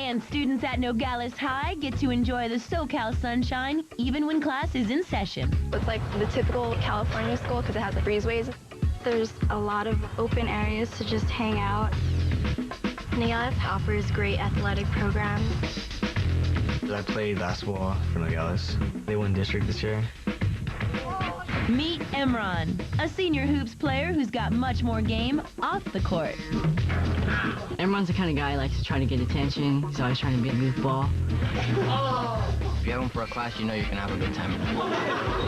And students at Nogales High get to enjoy the SoCal sunshine even when class is in session. It's like the typical California school because it has the breezeways. There's a lot of open areas to just hang out. Nogales offers great athletic programs. I played basketball for Nogales. They won district this year. Meet Emron, a senior hoops player who's got much more game off the court. Emron's the kind of guy who likes to try to get attention. He's always trying to be a goofball. If you have him for a class, you know you're going to have a good time.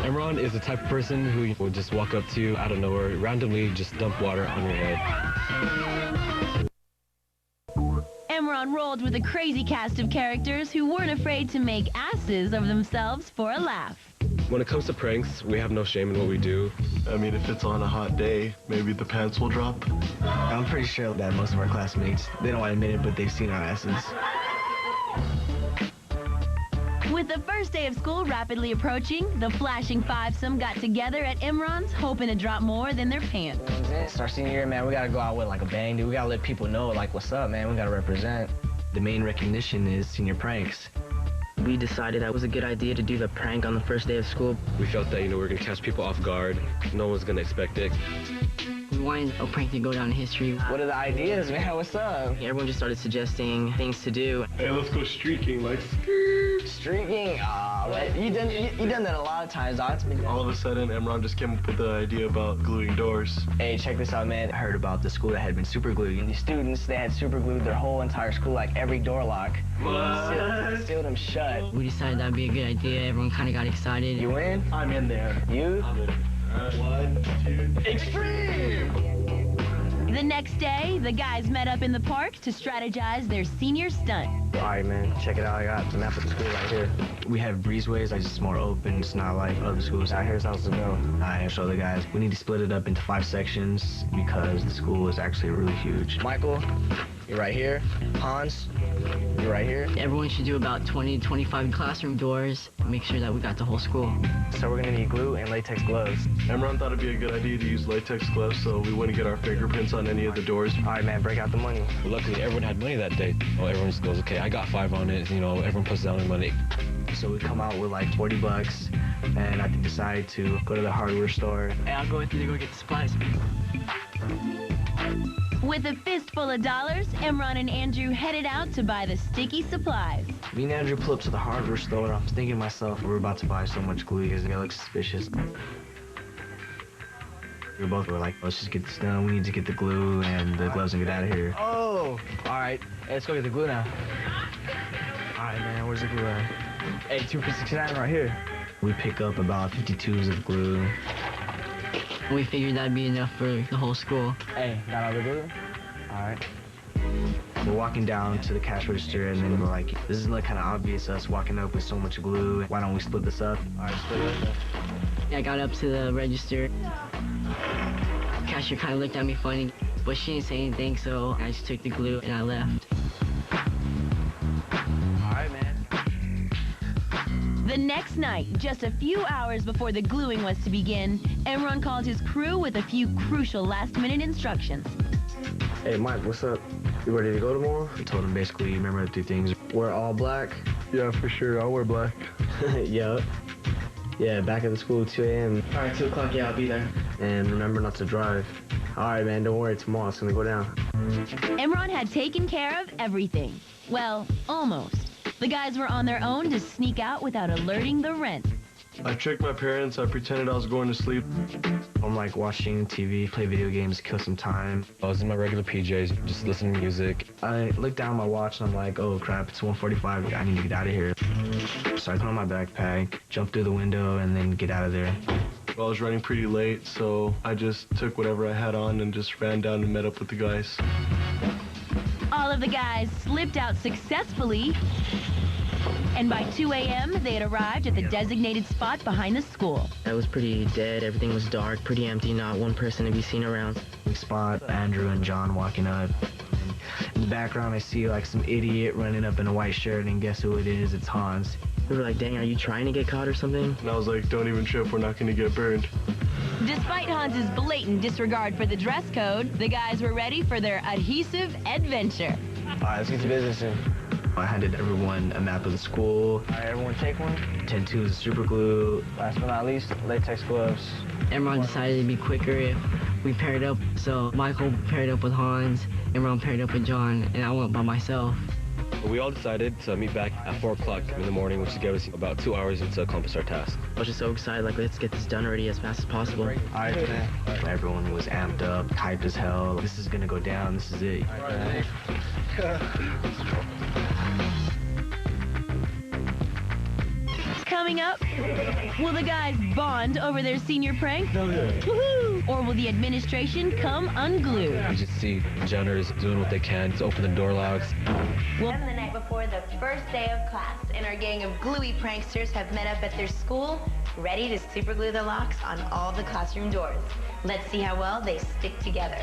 Emron is the type of person who will just walk up to you out of nowhere, randomly just dump water on your head. Emron rolled with a crazy cast of characters who weren't afraid to make asses of themselves for a laugh. When it comes to pranks, we have no shame in what we do. I mean, if it's on a hot day, maybe the pants will drop. I'm pretty sure that most of our classmates, they don't want to admit it, but they've seen our asses. With the first day of school rapidly approaching, the flashing fivesome got together at Emron's hoping to drop more than their pants. It's our senior year, man. We got to go out with like a bang, dude. We got to let people know, like, what's up, man. We got to represent. The main recognition is senior pranks. We decided that was a good idea to do the prank on the first day of school. We felt that, we were going to catch people off guard. No one's going to expect it. We wanted a prank to go down in history. What are the ideas, man? What's up? Everyone just started suggesting things to do. Hey, let's go streaking, like Streaking? Aw, man. You done that a lot of times, dog. all of a sudden, Emron just came up with the idea about gluing doors. Hey, check this out, man. I heard about the school that had been super glued. The students, they had super glued their whole entire school, like every door lock. What? Sealed them shut. We decided that'd be a good idea. Everyone kind of got excited. You in? I'm in there. You? I'm in. One, two, extreme! The next day, the guys met up in the park to strategize their senior stunt. All right, man, check it out. I got the map of the school right here. We have breezeways, like it's more open. It's not like other schools. Out here's how's it go. I show the guys. We need to split it up into 5 sections because the school is actually really huge. Michael, you're right here. Hans, you're right here. Everyone should do about 20 to 25 classroom doors. Make sure that we got the whole school. So we're gonna need glue and latex gloves. Emron thought it'd be a good idea to use latex gloves so we wouldn't get our fingerprints on any of the doors. All right, man, break out the money. But luckily, everyone had money that day. Well, everyone just goes, okay, I got 5 on it. Everyone puts down their money. So we come out with like 40 bucks, and I decide to go to the hardware store. Hey, I'll go with you to go get the supplies. With a fistful of dollars, Emron and Andrew headed out to buy the sticky supplies. Me and Andrew pull up to the hardware store. I'm thinking to myself, we're about to buy so much glue because it looks suspicious. We both were like, let's just get this done. We need to get the glue and the gloves and get out of here. Oh, all right. Hey, let's go get the glue now. All right, man, where's the glue at? Hey, 2 for 69 right here. We pick up about 52s of glue. We figured that'd be enough for the whole school. Hey, got all the glue? All right. We're walking down to the cash register, and then we're like, this is like kind of obvious, us walking up with so much glue. Why don't we split this up? All right, split it up. I got up to the register. Cashier kind of looked at me funny, but she didn't say anything, so I just took the glue and I left. All right, man. The next night, just a few hours before the gluing was to begin, Emron called his crew with a few crucial last-minute instructions. Hey, Mike, what's up? You ready to go tomorrow? I told him basically, remember the 2 things. Wear all black. Yeah, for sure. I'll wear black. Yup. Yeah, back at the school at 2 a.m. All right, 2 o'clock, yeah, I'll be there. And remember not to drive. All right, man, don't worry. Tomorrow it's going to go down. Emron had taken care of everything. Well, almost. The guys were on their own to sneak out without alerting the rent. I tricked my parents. I pretended I was going to sleep. I'm like watching TV, play video games, kill some time. I was in my regular PJs, just listening to music. I look down at my watch and I'm like, oh crap, it's 1:45. I need to get out of here. So I put on my backpack, jump through the window, and then get out of there. Well, I was running pretty late, so I just took whatever I had on and just ran down and met up with the guys. All of the guys slipped out successfully, and by 2 a.m., they had arrived at the designated spot behind the school. It was pretty dead. Everything was dark, pretty empty, not one person to be seen around. We spot Andrew and John walking up. In the background, I see like some idiot running up in a white shirt, and guess who it is? It's Hans. We were like, dang, are you trying to get caught or something? And I was like, don't even trip, we're not going to get burned. Despite Hans's blatant disregard for the dress code, the guys were ready for their adhesive adventure. All right, let's get to business then. I handed everyone a map of the school. All right, everyone take one. 10-2 is super glue. Last but not least, latex gloves. Imran decided to be quicker if we paired up. So Michael paired up with Hans, Imran paired up with John, and I went by myself. We all decided to meet back at 4 o'clock in the morning, which gave us about 2 hours to accomplish our task. I was just so excited, like, let's get this done already as fast as possible. All right, man. Everyone was amped up, hyped as hell. This is gonna go down, this is it. Coming up, will the guys bond over their senior prank? Woohoo! Or will the administration come unglued? You just see janitors doing what they can to open the door locks. Well, The night before the first day of class, and our gang of gluey pranksters have met up at their school, ready to super glue the locks on all the classroom doors. Let's see how well they stick together.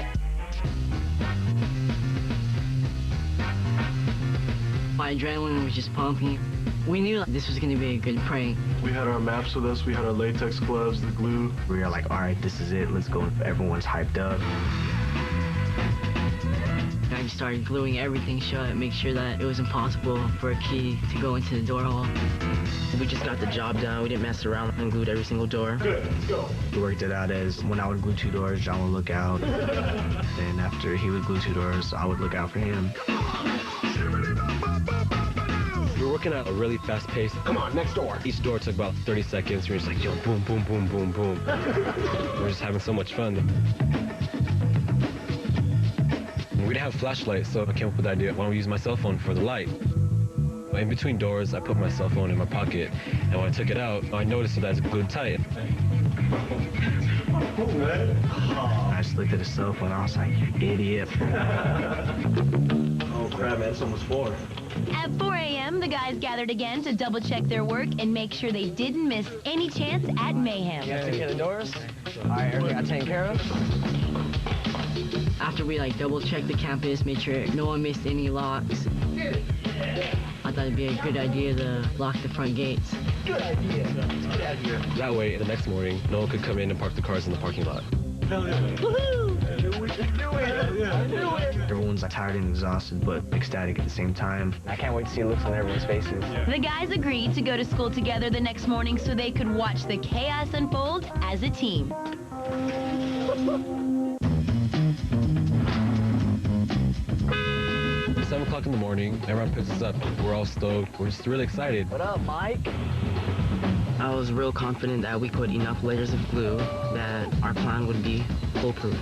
My adrenaline was just pumping. We knew this was gonna be a good prank. We had our maps with us. We had our latex gloves, the glue. We were like, all right, this is it. Let's go. Everyone's hyped up. I just started gluing everything shut, make sure that it was impossible for a key to go into the door hole. We just got the job done. We didn't mess around and glued every single door. Good, let's go. We worked it out as when I would glue 2 doors, John would look out. Then after he would glue 2 doors, I would look out for him. We were working at a really fast pace. Come on, next door. Each door took about 30 seconds. We were just like, yo, boom, boom, boom, boom, boom. We're just having so much fun. We didn't have flashlights, so I came up with the idea, why don't we use my cell phone for the light? In between doors, I put my cell phone in my pocket, and when I took it out, I noticed that it's glued tight. I just looked at his cell phone, I was like, you idiot. Oh crap, man, it's almost 4. at 4 a.m., the guys gathered again to double-check their work and make sure they didn't miss any chance at mayhem. You guys take care of the doors? All right, everything got taken care of? After we double checked the campus, made sure no one missed any locks, I thought it'd be a good idea to lock the front gates. Good idea. Get out of here. That way, the next morning, no one could come in and park the cars in the parking lot. Everyone's tired and exhausted, but ecstatic at the same time. I can't wait to see the looks on everyone's faces. The guys agreed to go to school together the next morning so they could watch the chaos unfold as a team. 7 o'clock in the morning, everyone picks us up. We're all stoked. We're just really excited. What up, Mike? I was real confident that we put enough layers of glue that our plan would be foolproof.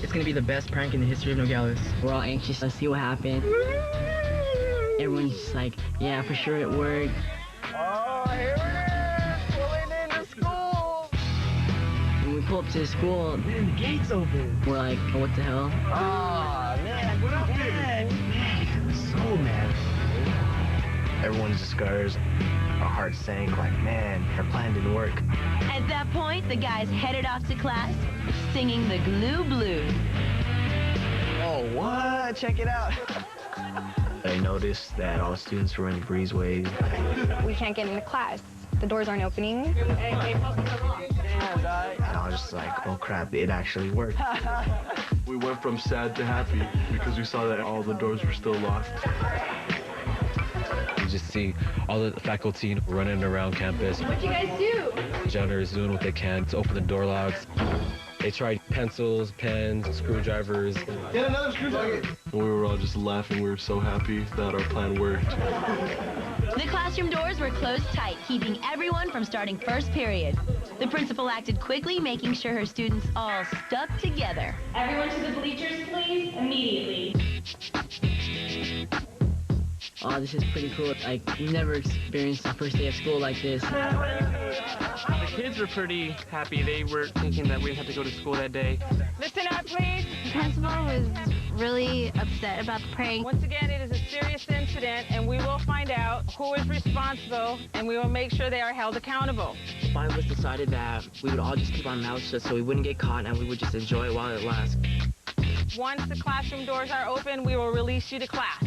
It's gonna be the best prank in the history of Nogales. We're all anxious to see what happened. Everyone's just like, yeah, for sure it worked. Oh, here it is! Pulling into school! When we pull up to the school, Man, the gate's open. we're like, oh, what the hell? Oh, man. What up, man? So mad. Everyone's discouraged. Our hearts sank like, man, our plan didn't work. At that point, the guys headed off to class, singing the Glue Blues. Oh, what? Check it out. I noticed that all the students were in the breezeways. We can't get into class. The doors aren't opening. Damn, guy. And I was just like, oh crap, it actually worked. We went from sad to happy because we saw that all the doors were still locked. You just see all the faculty running around campus. What'd you guys do? Janitors doing what they can to open the door locks. They tried pencils, pens, screwdrivers. Get another screwdriver. We were all just laughing. We were so happy that our plan worked. The classroom doors were closed tight, keeping everyone from starting first period. The principal acted quickly, making sure her students all stuck together. Everyone to the bleachers, please, immediately. Oh, this is pretty cool. We've never experienced the first day of school like this. The kids were pretty happy. They were thinking that we didn't have to go to school that day. Listen up, please. The principal was really upset about the prank. Once again, it is a serious incident, and we will find out who is responsible, and we will make sure they are held accountable. 5 of us decided that we would all just keep our mouths shut so we wouldn't get caught and we would just enjoy it while it lasts. Once the classroom doors are open, we will release you to class.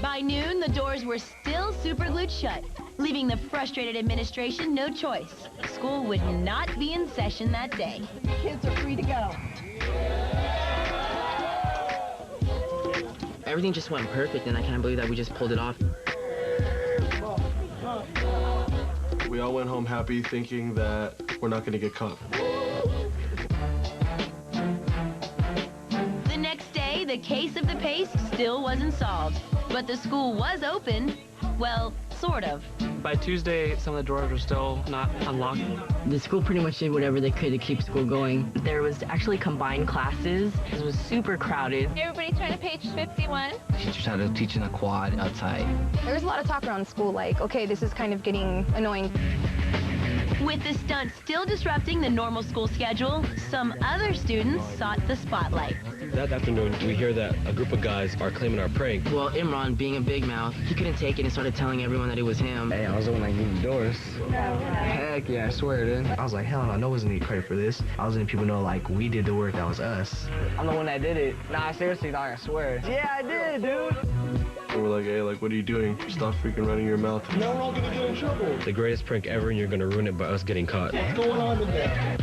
By noon, the doors were still super glued shut, leaving the frustrated administration no choice. school would not be in session that day. Kids are free to go. Everything just went perfect, and I can't believe that we just pulled it off. We all went home happy, thinking that we're not going to get caught. The next day, the case of the pace still wasn't solved, but the school was open. Well, sort of. By Tuesday, some of the doors were still not unlocked. The school pretty much did whatever they could to keep school going. There was actually combined classes. It was super crowded. Everybody turn to page 51. Teachers had to teach in a quad outside. There was a lot of talk around school like, okay, this is kind of getting annoying. With the stunt still disrupting the normal school schedule, some other students sought the spotlight. That afternoon, we hear that a group of guys are claiming our prank. Well, Imran, being a big mouth, he couldn't take it and started telling everyone that it was him. Hey, I was the one that gave the doors. Heck yeah, I swear, dude. I was like, hell no, no one's gonna need credit for this. I was letting people know, like, we did the work, that was us. I'm the one that did it. Nah, seriously, dog, I swear. Yeah, I did, dude. And we're like, hey, like, what are you doing? Stop freaking running your mouth. Now we're all gonna get in trouble. The greatest prank ever, and you're gonna ruin it by us getting caught. What's going on in there?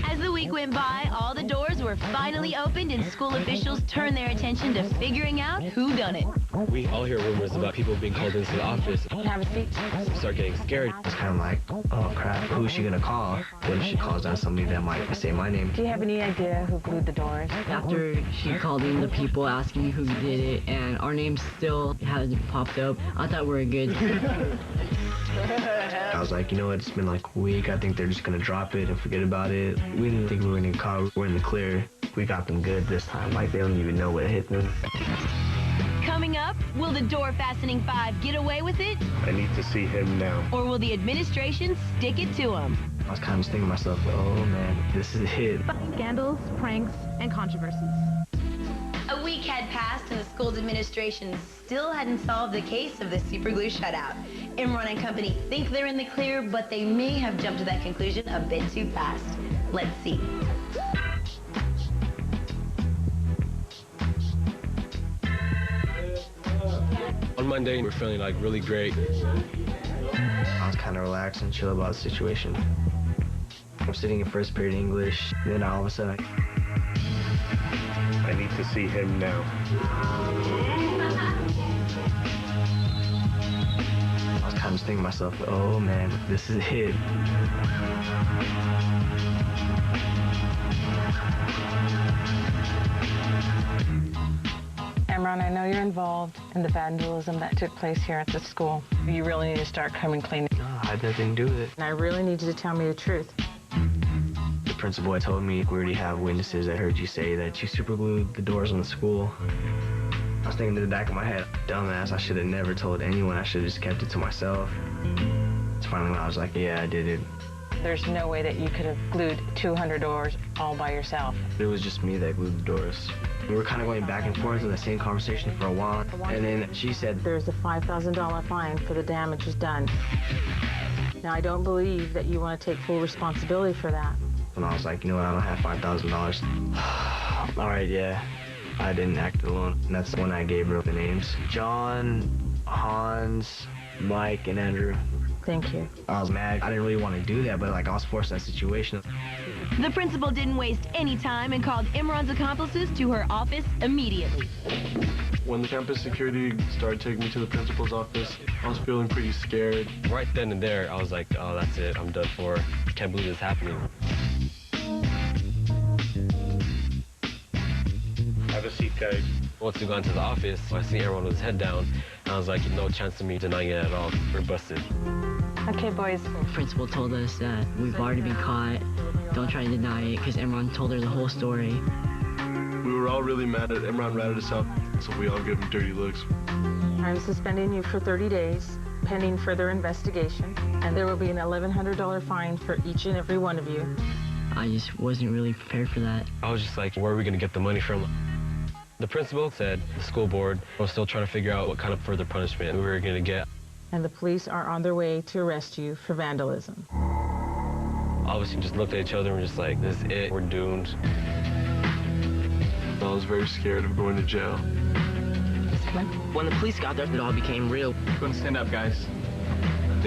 As the week went by, all the doors were finally opened and school officials turned their attention to figuring out who done it. We all hear rumors about people being called into the office. Have a seat. We start getting scared. It's kind of like, oh crap, who is she gonna call? What if she calls down somebody that might say my name? Do you have any idea who glued the doors? After she called in the people asking who did it, and our names still hadn't popped up, I thought we were good. I was like, you know what, it's been like a week. I think they're just gonna drop it and forget about it. We didn't think we were gonna get caught. We're in the clear. We got them good this time. Like, they don't even know what hit them. Coming up, will the door fastening 5 get away with it? I need to see him now. Or will the administration stick it to him? I was kind of thinking to myself, oh man, this is it. Scandals, pranks, and controversies. A week had passed and the school's administration still hadn't solved the case of the superglue shutout. Imran and company think they're in the clear, but they may have jumped to that conclusion a bit too fast. Let's see. On Monday, we're feeling like really great. I was kind of relaxed and chill about the situation. I'm sitting in first period English, then all of a sudden, I need to see him now. I was kind of thinking to myself, oh man, this is it. Imran, I know you're involved in the vandalism that took place here at the school. You really need to start coming clean. No, I didn't do it. And I really need you to tell me the truth. The principal told me, we already have witnesses. I heard you say that you superglued the doors on the school. I was thinking in the back of my head, dumbass, I should have never told anyone. I should have just kept it to myself. It's finally when I was like, yeah, I did it. There's no way that you could have glued 200 doors all by yourself. It was just me that glued the doors. We were kind of going back and forth in the same conversation for a while. And then she said, there's a $5,000 fine for the damages done. Now, I don't believe that you want to take full responsibility for that. And I was like, you know what, I don't have $5,000. All right, yeah, I didn't act alone. And that's when I gave her the names. John, Hans, Mike, and Andrew. Thank you. I was mad. I didn't really want to do that, but like I was forced in that situation. The principal didn't waste any time and called Imran's accomplices to her office immediately. When the campus security started taking me to the principal's office, I was feeling pretty scared. Right then and there, I was like, oh, that's it. I'm done for. I can't believe this is happening. Have a seat, guys. Once we got into the office, I see everyone with his head down, and I was like, no chance of me denying it at all. We're busted. Okay, boys. The principal told us that we've already been caught. Don't try to deny it, because Imran told her the whole story. We were all really mad at Imran ratted us out, so we all gave him dirty looks. I'm suspending you for 30 days, pending further investigation, and there will be an $1,100 fine for each and every one of you. I just wasn't really prepared for that. I was just like, where are we going to get the money from? The principal said the school board was still trying to figure out what kind of further punishment we were going to get. And the police are on their way to arrest you for vandalism. Obviously, just looked at each other and we're just like, this is it, we're doomed. I was very scared of going to jail. When the police got there, it all became real. Go and stand up, guys.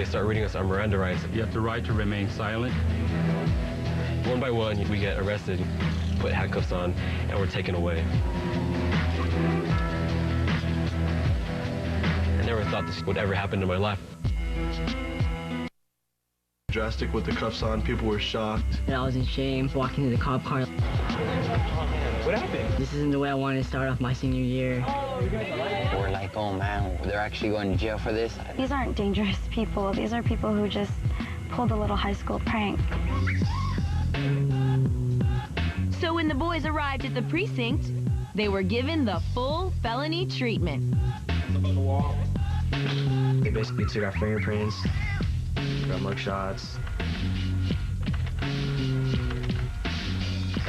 they start reading us our Miranda rights. You have the right to remain silent. One by one, we get arrested, put handcuffs on, and we're taken away. I never thought this would ever happen in my life. Drastic with the cuffs on, people were shocked. And I was in shame, walking to the cop car. What happened? This isn't the way I wanted to start off my senior year. We're like, oh man, they're actually going to jail for this? These aren't dangerous people. These are people who just pulled a little high school prank. So when the boys arrived at the precinct, they were given the full felony treatment. They basically took our fingerprints, got mug shots.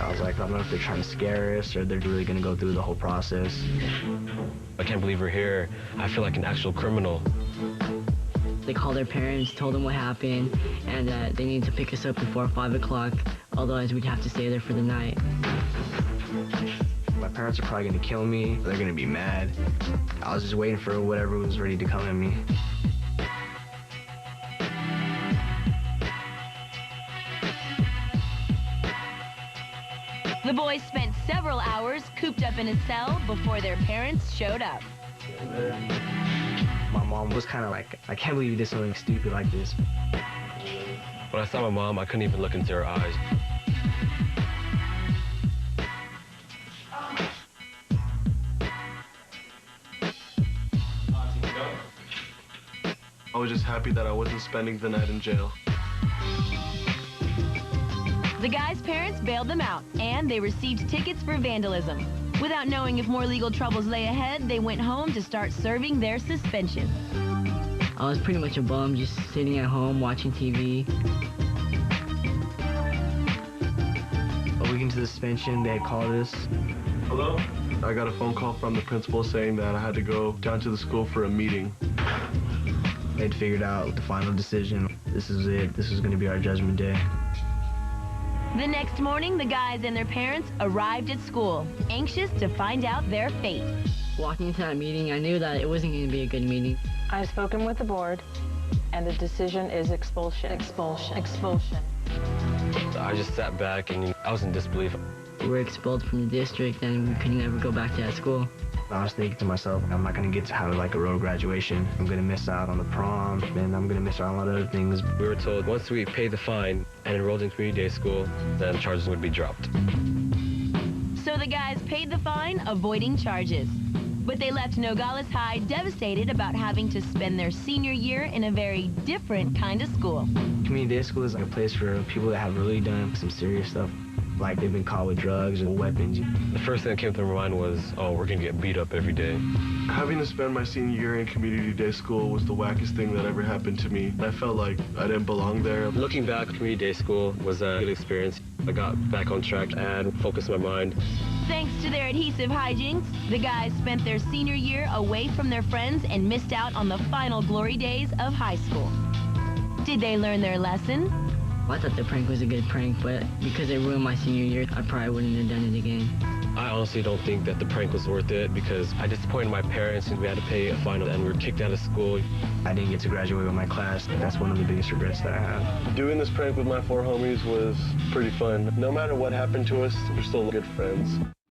I was like, I don't know if they're trying to scare us or they're really gonna go through the whole process. I can't believe we're here. I feel like an actual criminal. They called their parents, told them what happened, and that they needed to pick us up before 5 o'clock, otherwise we'd have to stay there for the night. My parents are probably gonna kill me. They're gonna be mad. I was just waiting for whatever was ready to come at me. The boys spent several hours cooped up in a cell before their parents showed up. My mom was kind of like, I can't believe you did something stupid like this. When I saw my mom, I couldn't even look into her eyes. I was just happy that I wasn't spending the night in jail. The guys' parents bailed them out, and they received tickets for vandalism. Without knowing if more legal troubles lay ahead, they went home to start serving their suspension. I was pretty much a bum, just sitting at home watching TV. A week into the suspension, they had called us. Hello? I got a phone call from the principal saying that I had to go down to the school for a meeting. They'd figured out the final decision. This is it. This was going to be our judgment day. The next morning, the guys and their parents arrived at school, anxious to find out their fate. Walking into that meeting, I knew that it wasn't going to be a good meeting. I've spoken with the board, and the decision is expulsion. Expulsion. Expulsion. I just sat back and I was in disbelief. We were expelled from the district and we could never go back to that school. I was thinking to myself, I'm not going to get to have like a road graduation. I'm going to miss out on the prom, and I'm going to miss out on a lot of other things. We were told once we paid the fine and enrolled in community day school, then charges would be dropped. So the guys paid the fine, avoiding charges. But they left Nogales High devastated about having to spend their senior year in a very different kind of school. Community day school is like a place for people that have really done some serious stuff. Like they've been caught with drugs or weapons. The first thing that came to my mind was, oh, we're gonna get beat up every day. Having to spend my senior year in community day school was the wackest thing that ever happened to me. I felt like I didn't belong there. Looking back, community day school was a good experience. I got back on track and focused my mind. Thanks to their adhesive hijinks, the guys spent their senior year away from their friends and missed out on the final glory days of high school. Did they learn their lesson? I thought the prank was a good prank, but because it ruined my senior year, I probably wouldn't have done it again. I honestly don't think that the prank was worth it because I disappointed my parents and we had to pay a fine and we were kicked out of school. I didn't get to graduate with my class. That's one of the biggest regrets that I have. Doing this prank with my 4 homies was pretty fun. No matter what happened to us, we're still good friends.